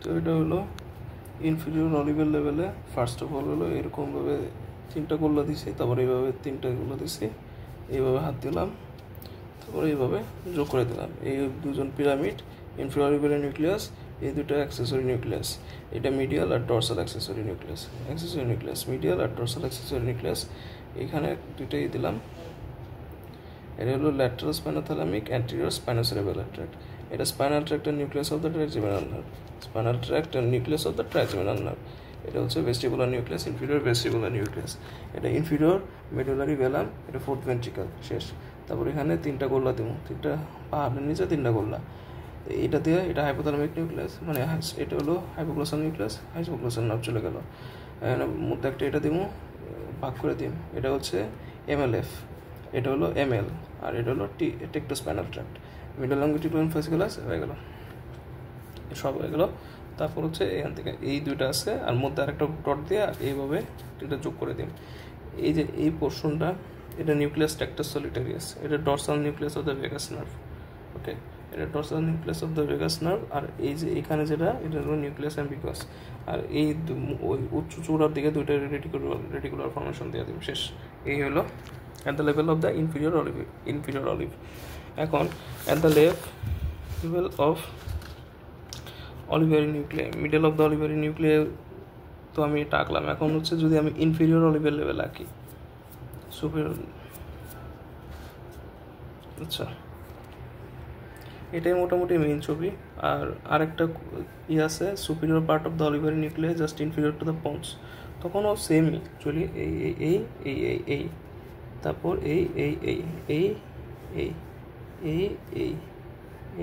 তো এটা হলো ইনফিরিয়র অলিভের লেভেলে। ফার্স্ট অফ অল হলো এরকমভাবে 3টা গোল্লা দিছি, তারপর এইভাবে 3টা গোল্লা দিছি, এইভাবে হাত দিলাম, তারপর এইভাবে যোগ করে দিলাম। এই দুজন পিরামিড, ইনফিরিয়র অলিভের নিউক্লিয়াস, এই দুটো অ্যাক্সেসরি নিউক্লিয়াস, এটা মিডিয়াল আর ডরসাল অ্যাক্সেসরি নিউক্লিয়াস, মিডিয়াল আর ডরসাল অ্যাক্সেসরি নিউক্লিয়াস। এখানে দুইটাই দিলাম। এটা হলো lateral spinothalamic, anterior spinocerebellar tract. এটা স্পাইনাল ট্র্যাক্ট আর nucleus of the trigeminal nerve, spinal tract আর nucleus of the trigeminal nerve. এটা হচ্ছে vestibular nucleus, inferior vestibular nucleus. এটা ইনফিরিয়র মেডুলারি ভেলাম, এটা ফোর্থ ভেন্ট্রিকল শেষ। তারপর এখানে 3টা গোল্লা দেবো, 3টা পাহাড়ের নিচে 3টা গোল্লা। এটা দিয়ে এটা হাইপোথ্যালামিক নিউক্লিয়াস, মানে এটা হলো হাইপোগ্লোসাল নিউক্লিয়াস, হাইপোগ্লোসাল নার্ভ চলে গেল। মধ্যে একটা এটা দিব, ভাগ করে দিন। এটা হচ্ছে MLF, এটা হলো ML, আর এটা হলো টেকটোস্পাইনাল ট্র্যাক্ট। মিডল লঙ্গিটিউডিনাল ফেসিকুলাস হয়ে গেল, সব হয়ে গেল। তারপর হচ্ছে এখান থেকে এই দুইটা আছে, আর মধ্যে আরেকটা ডট দিয়ে এইভাবে এটা যোগ করে দিন। এই যে এই পোর্শনটা, এটা নিউক্লিয়াস ট্র্যাক্টাস সলিটারিয়াস, এটা dorsal nucleus of the vagus nerve. Okay, এটা dorsal nucleus of the vagus nerve. আর এই যে এখানে যেটা, এটা হলো নিউক্লিয়াস অ্যাম্বিগাস। আর এই ওই উচ্চ চূড়ার দিকে দুইটা রেটিকুলার ফর্মেশন দিয়ে দিন, শেষ। এই হলো at the level of the inferior olive. এখন at the level of olivary nuclei, middle of the olivary nuclei তো আমি এটা আঁকলাম। এখন হচ্ছে যদি আমি ইনফিরিয়র অলিভের লেভেল আঁকি, সুপিরিয়র, আচ্ছা এটাই মোটামুটি মেইন ছবি। আর আরেকটা আছে, superior part of the olivary nucleus just inferior to the pons, তখনও সেমই চলি। এই এই এই এই এই এই তারপর এই এই এই এই এই এই এই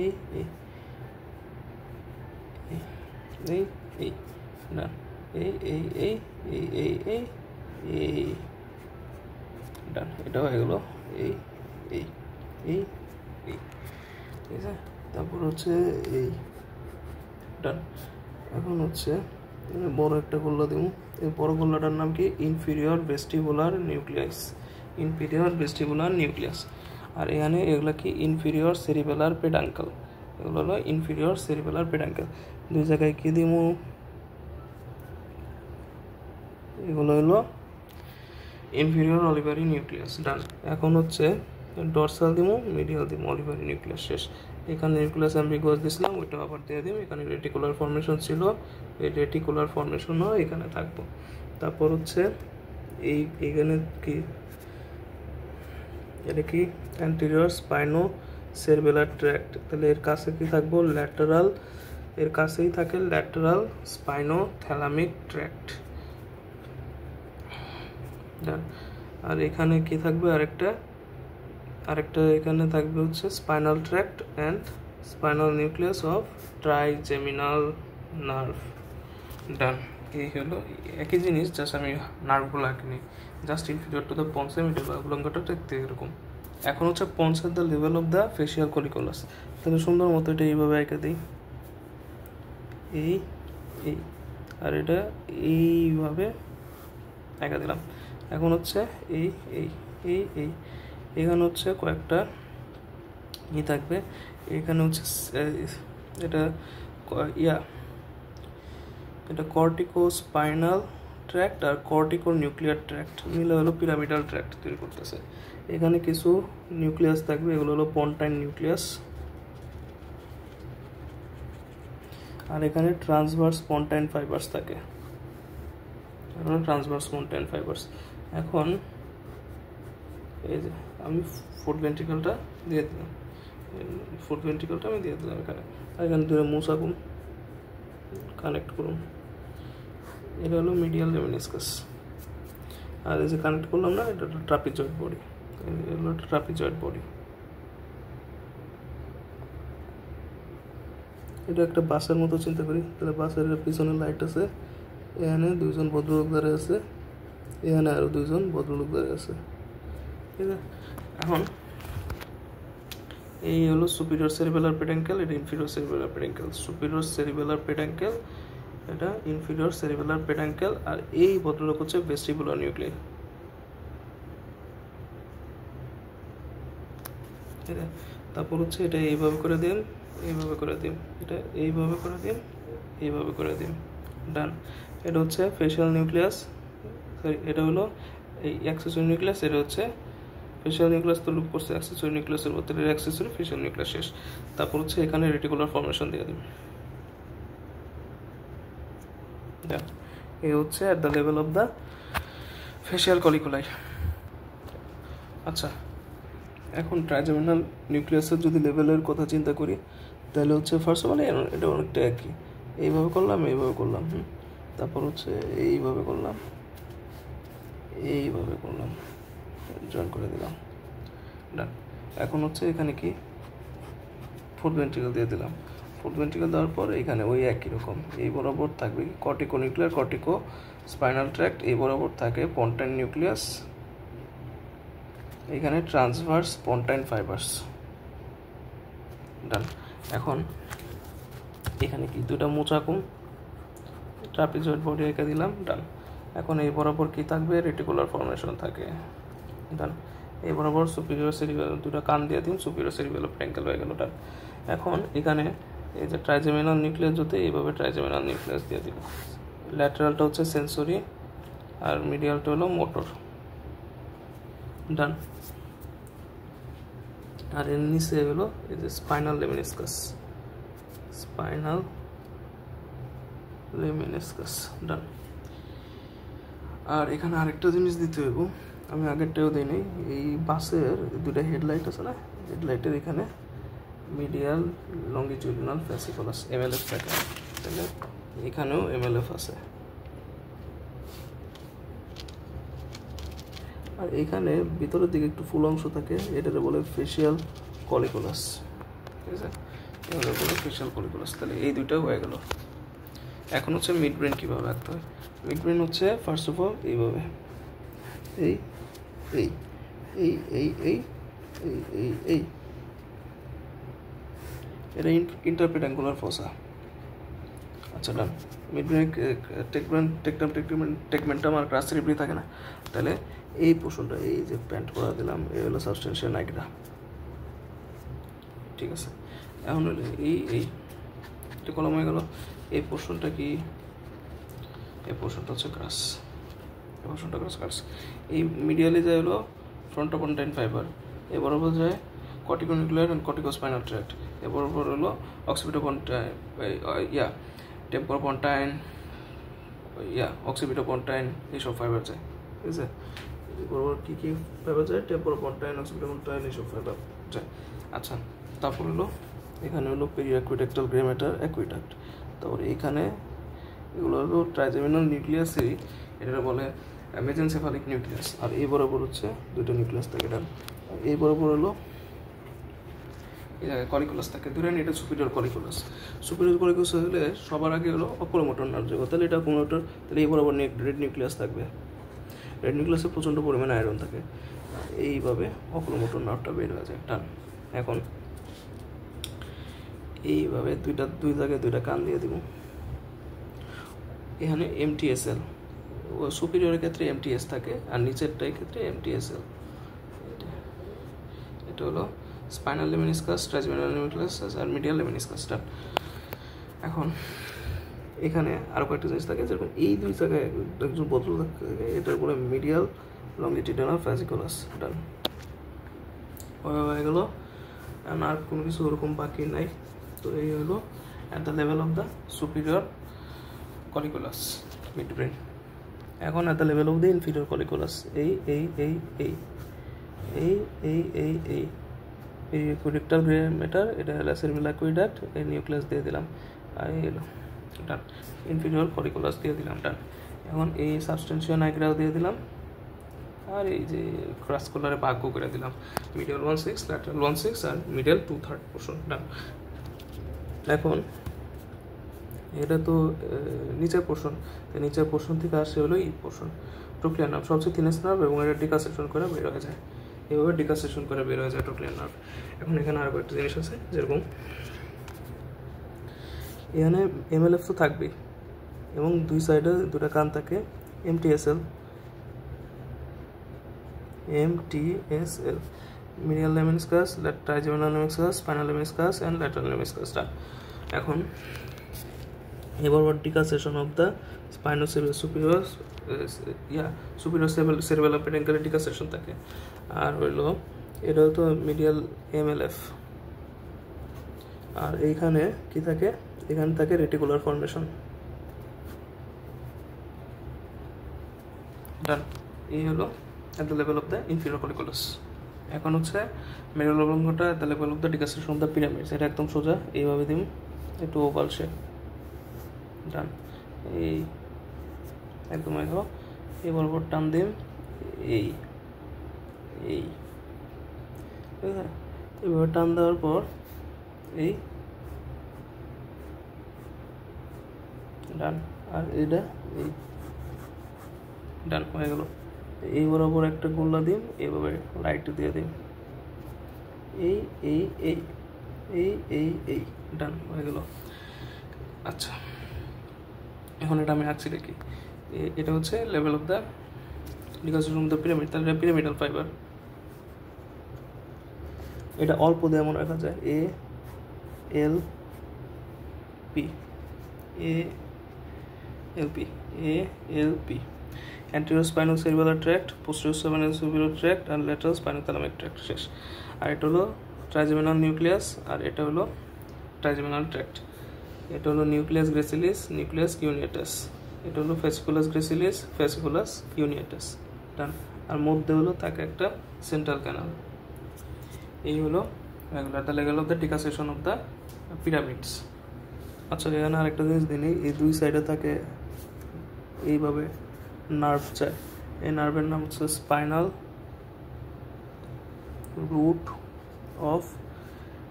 এই এই এই এই না এই এই এই এই এই এই এই ডান, এটা হয়ে গেল এই এই এই এই, ঠিক আছে। তারপর হচ্ছে এই ডান। এখন হচ্ছে বড় একটা গোল্লা দেবো। এই বড় গোল্লাটার নাম কি? Inferior vestibular nucleus, inferior vestibular nucleus. আর এখানে এগুলো কি? ইনফিরিয়র সেরিবেলার পেডাঙ্কল, এগুলো হলো ইনফিরিয়র সেরিবেলার পেডাঙ্কল। দুই জায়গায় কি দিব? এগুলো হলো ইনফিরিয়র অলিভারি নিউক্লিয়াস, ডান। এখন হচ্ছে ডরসাল দিব, মিডিয়াল দিব, অলিভারি নিউক্লিয়াস শেষ। এখানে নিউক্লিয়াস অ্যাম্বিগুয়াস দিয়েছিলাম, ওইটা আবার দিয়ে দিব। এখানে রেটিকুলার ফর্মেশন ছিল, এই রেটিকুলার ফর্মেশনও এখানে থাকবো। তারপর হচ্ছে এইখানে কি? এটা কি? Anterior spinocerebellar tract. তাহলে এর কাছে কি থাকবো? ল্যাটারাল, এর কাছেই থাকে lateral spinothalamic tract, done. আর এখানে কি থাকবে? আরেকটা এখানে থাকবে হচ্ছে spinal tract and spinal nucleus of trigeminal nerve, done. এই হলো একই জিনিস, জাস্ট আমি নার্ভগুলো আঁকিনি, just inferior to the pons, middle উলঙ্গটা দেখতে এরকম। এখন হচ্ছে pons at the level of the facial colliculus. তাহলে সুন্দর মতো এটা এইভাবে এঁকে দিই, এই এই, আর এটা এইভাবে এঁকে দিলাম। এখন হচ্ছে এই এই এই এই এখানে হচ্ছে কয়েকটা ই থাকবে। এখানে হচ্ছে এটা এটা কর্টিকো স্পাইনাল ট্র্যাক্ট আর কর্টিকো নিউক্লিয়ার ট্র্যাক্ট মিলে হলো পিরামিডাল ট্র্যাক্ট তৈরি করতেছে। এখানে কিছু নিউক্লিয়াস থাকবে, এগুলো হলো পন্টাইন নিউক্লিয়াস। আর এখানে ট্রান্সভার্স পন্টাইন ফাইবার্স থাকে, এগুলো ট্রান্সভার্স পন্টাইন ফাইবার্স। এখন এই যে আমি ফুট ভেন্ট্রিকলটা দিয়ে দিলাম, আমি দিয়ে দিলাম এখানে। আর এখানে দুটো মুস আগুন কানেক্ট করুন, এটা হলো মিডিয়াল লেমিনিসকাস। আর এই যে কানেক্ট করলাম না, এটা হলো ট্রাপিজয়েড বডি, এগুলো ট্রাপিজয়েড বডি। এটা একটা বাসের মতো চিন্তা করি, তাহলে বাসের পিছনে লাইট আছে, এখানে দুইজন ভদ্রলোক দাঁড়িয়ে আছে, এখানে আরো দুইজন ভদ্রলোক দাঁড়িয়ে আছে, ঠিক আছে। এখন এই হলো সুপিরিয়র সেরিবেলার পেডাঙ্কেল, এটা ইনফিরিয়র সেরিবেলার পেডাঙ্কেল, সুপিরিয়র সেরিবেলার পেডাঙ্কেল, এটা ইনফিরিয়র সেরিবেলার পেডাঙ্কেল। আর এই ভদ্রলোক হচ্ছে ভেস্টিবুলার নিউক্লিয়াস, ঠিক আছে। তারপর হচ্ছে এটা এইভাবে করে দিন, এইভাবে করে দিন, এটা এইভাবে করে দিন, এইভাবে করে দিন, ডান। এটা হচ্ছে ফেশিয়াল নিউক্লিয়াস, সরি এটা হলো এই অ্যাক্সেসরি নিউক্লিয়াস, এটা হচ্ছে ফেশিয়াল নিউক্লিয়াস তো লুপ করছে অ্যাক্সেসরি নিউক্লিয়াসের মধ্যে, অ্যাক্সেসরি ফেশিয়াল নিউক্লিয়াস শেষ। তারপর হচ্ছে এখানে রেটিকুলার ফর্মেশন দিয়ে দিন, ডান। এই হচ্ছে at the level of the facial colliculi. আচ্ছা, এখন ট্রাইজেমিনাল নিউক্লিয়াসের যদি লেভেলের কথা চিন্তা করি, তাহলে হচ্ছে ফার্স্ট অফ অল এটা অনেকটা একই, এইভাবে করলাম, এইভাবে করলাম, তারপর হচ্ছে এইভাবে করলাম, এইভাবে করলাম, জয়েন করে দিলাম, ডান। এখন হচ্ছে এখানে কি ফোর্থ ভেন্ট্রিকল দিয়ে দিলাম, ফোর্থ ভেন্ট্রিকল দেওয়ার পর এখানে ওই একই রকম এই বরাবর থাকবে কি cortico nuclear, cortico spinal tract, এই বরাবর থাকে পন্টাইন নিউক্লিয়াস, এখানে ট্রান্সভার্স পন্টাইন ফাইবার্স, ডান। এখন এখানে কি দুটা মোচাকুম ট্রাপিজয়েড বডি এঁকে দিলাম, ডান। এখন এই বরাবর কি থাকবে রেটিকুলার ফর্মেশন থাকে, ডান। এই বরাবর সুপিরিয়র সেরিবেলাম দুটো কান দিয়ে দিন, সুপিরিয়র সেরিবেলাম ট্যাঙ্কেল হয়ে গেল, ডান। এখন এখানে এই যে ট্রাইজেমিনাল নিউক্লিয়াস যদি এইভাবে ট্রাইজেমিনাল নিউক্লিয়াস দিয়ে দিল, ল্যাটারালটা হচ্ছে সেন্সরি আর মিডিয়ালটা হলো মোটর, ডান। আর এর নিচে হলো এই যে স্পাইনাল লেমিনিসকাস, স্পাইনাল লেমিনিসকাস, ডান। আর এখানে আরেকটা জিনিস দিতে হইব, আমি আগেরটাও দিই নাই, এই বাসের দুটা হেডলাইট আছে না, হেডলাইটের এখানে মিডিয়াল লঙ্গিটিউডিনাল ফ্যাসিকুলাস এমএলএফ থাকে, তাহলে এখানেও এমএলএফ আছে। আর এখানে ভিতরের দিকে একটু ফুল অংশ থাকে, এটাকে বলে ফেশিয়াল কলিকুলাস, ঠিক আছে, এগুলো বলে ফেশিয়াল কলিকুলাস। তাহলে এই দুইটা হয়ে গেল। এখন হচ্ছে মিড ব্রেন কীভাবে আঁকতে হয়। মিড ব্রেন হচ্ছে ফার্স্ট অফ অল এইভাবে, এই এই এই এই এই এই এই এই এটা ইন্টারপেটাঙ্গুলার ফসা, আচ্ছা, ডান। মিড ব্রেন টেকমেন্টাম আর ক্রাস সেরিব্রি থাকে না, তাহলে এই পোর্শনটা এই যে প্যান্ট করা দিলাম, এই হলো সাবস্টেন্সিয়া নাইগ্রা, ঠিক আছে। এখন হলো এই এটা কলম হয়ে গেল। এই পোর্শনটা কি, এই পোর্শনটা হচ্ছে ক্রাস, এই পোর্শনটা ক্রাস। এই মিডিয়ালে যায় হলো ফ্রন্টোপন্টাইন ফাইবার, এ বরাবর যায় corticonuclear and corticospinal tract, এ বরাবর হলো অক্সিপিটোপন্টাইন টেম্পোরোপন্টাইন অক্সিপিটোপন্টাইন এইসব ফাইবার যায়, ঠিক আছে। বরাবর কী কী ফাইবার যায়, টেম্পোরোপন্টাইন অক্সিপিটোপন্টাইন এইসব ফাইবার যায়। আচ্ছা, তারপর হলো এখানে হলো পেরিঅ্যাকুইডাক্টাল গ্রে ম্যাটার অ্যাকুইডাক্ট, তারপর এইখানে এগুলো হলো ট্রাইজেমিনাল নিউক্লিয়াসই, এটা বলে মেজেনসেফালিক নিউক্লিয়াস। আর এই বরাবর হচ্ছে দুটো নিউক্লিয়াস থাকে, ডান। এই বরাবর হলো এই জায়গায় কলিকুলাস থাকে, ধরেন এটা সুপিরিয়র কলিকুলাস। সুপিরিয়র কলিকুলাস হলে সবার আগে হলো অকুলোমোটর নার্ভ যোগ, তাহলে এটা অকুলোমোটর, তাহলে এই বরাবর রেড নিউক্লিয়াস থাকবে, রেড নিউক্লিয়াসে প্রচণ্ড পরিমাণে আয়রন থাকে, এইভাবে অকুলোমোটর নার্ভটা বের হয়ে যায়, ডান। এখন এইভাবে দুই জায়গায় দুইটা কান দিয়ে দিব, এখানে এমটিএসএল, সুপিরিয়রের ক্ষেত্রে এমটিএস থাকে আর নিচেরটার ক্ষেত্রে এমটিএসএল, এটা হলো স্পাইনাল লেমিনিসকাস, ট্রাইজেমিনাল নিউক্লিয়াস আর মিডিয়াল লেমিনিসকাসটা। এখন এখানে আরও কয়েকটা জিনিস থাকে, যেরকম এই দুই জায়গায় একজন বদল থাকে, এটার বলে মিডিয়াল লঙ্গিটিউডিনাল ফ্যাসিকুলাস, ডান। হয়ে গেলো, আর কোনো কিছু ওরকম বাকি নাই। তো এই হলো at the level of the superior colliculus midbrain. এখন at the level of the inferior colliculus এই এই এই এই এই এই এই এই পেরিঅ্যাকুইডাক্টাল গ্রে ম্যাটার, এটা হলো সেরিবেলার অ্যাকুইডাক্ট, এই নিউক্লিয়াস দিয়ে দিলাম, আর এই হলো ডান। ইনফিরিয়র কলিকুলাস দিয়ে দিলাম, ডান। এখন এই সাবস্টেন্সিয়া নাইগ্রাও দিয়ে দিলাম, আর এই যে ক্রাসকুলারে ভাগ্য করে দিলাম, মিডিয়াল 1/6, ল্যাটারাল 1/6 আর মিডিয়াল 2/3 পোর্শন, ডান। এখন এটা তো নিচের পোর্শন, তো নিচের পোর্শন থেকে আসে হলো এই পোর্শন, ট্রোক্লিয়ার নার্ভ সবচেয়ে থিনেস্ট নার্ভ, এবং এটা ডিকাসেশন করে বের হয়ে যায়, এইভাবে ডিকাসেশন করে বের হয়ে যায় ট্রোক্লিয়ার নার্ভ। এখন এখানে আরও একটা জিনিস আছে, যেরকম এখানে এমএলএফ তো থাকবেই, এবং দুই সাইডে দুটা কান থাকে, MTSL, medial lemniscus, trigeminal lemniscus, spinal lemniscus and lateral লেমিনিসকাসটা। এখন এবার ডিকাসেশন অফ দ্য স্পাইনোসেরিয়াস সুপিরিয়র সেরেবেলাম পেডেনকালে ডিকাসেশন থাকে। আর হইলো এটা তো মিডিয়াল এমএলএফ। আর এইখানে কি থাকে, এখানে থাকে রেটিকুলার ফর্মেশন। ডান। এই হলো at the level of the inferior colliculus. এখন হচ্ছে মেরুল লবঙ্গটা at the level of the decussation of the pyramids. এটা একদম সোজা, এইভাবে দিম, একটু ওভাল শেপ। ডান। এই একদম দেখো, এই বরাবর টান দিম, এই এই ঠিক আছে। এভাবে টান দেওয়ার পর এই ডান, আর এটা এই ডান হয়ে গেল। এই বরাবর একটা গোল্লা দিন, এইভাবে লাইট দিয়ে দিন, এই এই এই এই এই এই ডান হয়ে গেল। আচ্ছা, এখন এটা আমি আঁকছি দেখি। এটা হচ্ছে level of the decussation of the pyramid, তাহলে এটা পিরামিডাল ফাইবার। এটা অল্প দিয়ে এমন রাখা যায়, A L P, A L P, A L P. anterior spinocerebellar tract, posterior spinocerebellar tract আর lateral spinothalamic tract শেষ। আর এটা হলো ট্রাইজেমিনাল নিউক্লিয়াস, আর এটা হলো ট্রাইজেমিনাল ট্র্যাক্ট। এটা হলো নিউক্লিয়াস গ্রেসিলিস, নিউক্লিয়াস কিউনিয়াটাস। এটা হলো ফেসিকুলাস গ্রেসিলিস, ফেসিকুলাস কিউনিয়াটাস। ডান। আর মধ্যে হলো থাকে একটা সেন্ট্রাল ক্যানাল। এই হলো এগুলো the level of the decussation of the pyramids. আচ্ছা, এখানে আরেকটা জিনিস দিনই, এই দুই সাইডে থাকে এইভাবে নার্ভ যায়। এই নার্ভের নাম হচ্ছে spinal root of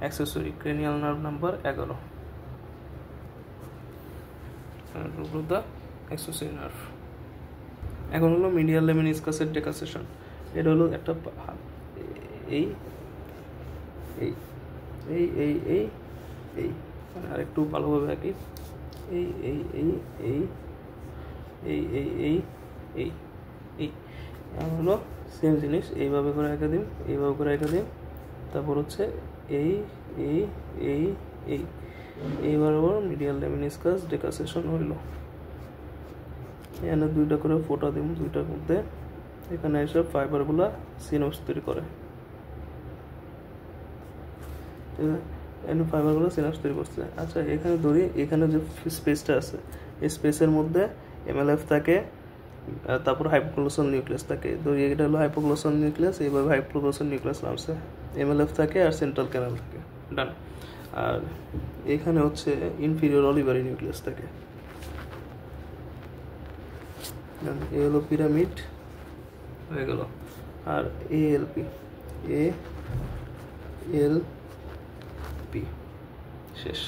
accessory cranial nerve number 11, root of the accessory nerve. এখন হলো মিডিয়াল লেমিনিসকাসের ডেকাসেশন। এটা হলো একটা এই এই এই এই এই এই মানে আরেকটু ভালোভাবে আঁকি, এই এই এই এই এই এই এই এই এই হলো সেম জিনিস, এইভাবে করে এঁকে দিন, এইভাবে করে এঁকে দিন। তারপর হচ্ছে এই এই এই এই এইবার আবার মিডিয়াল লেমিনিসকাস ডেকাসেশন হইল। এখানে দুইটা করে ফোটা দিন, দুইটার মধ্যে এখানে এসব ফাইবারগুলা সিনপস তৈরি করে। এখানে ফাইবারগুলো সিনপস তৈরি করছে। আচ্ছা, এখানে ধরি, এখানে যে স্পেসটা আছে, এই স্পেসের মধ্যে এমএলএফ থাকে, তারপর হাইপোগ্লোসাল নিউক্লিয়াস থাকে। ধরি এটা হলো হাইপোগ্লোসাল নিউক্লিয়াস, এইভাবে হাইপোগ্লোসাল নিউক্লিয়াস নামছে, এমএলএফ থাকে আর সেন্ট্রাল ক্যানাল থাকে। ডান। আর এখানে হচ্ছে ইনফিরিয়র অলিভারি নিউক্লিয়াস থাকে। এ হলো পিরামিড হয়ে গেল। আর এএলপি, এ এল পি শেষ।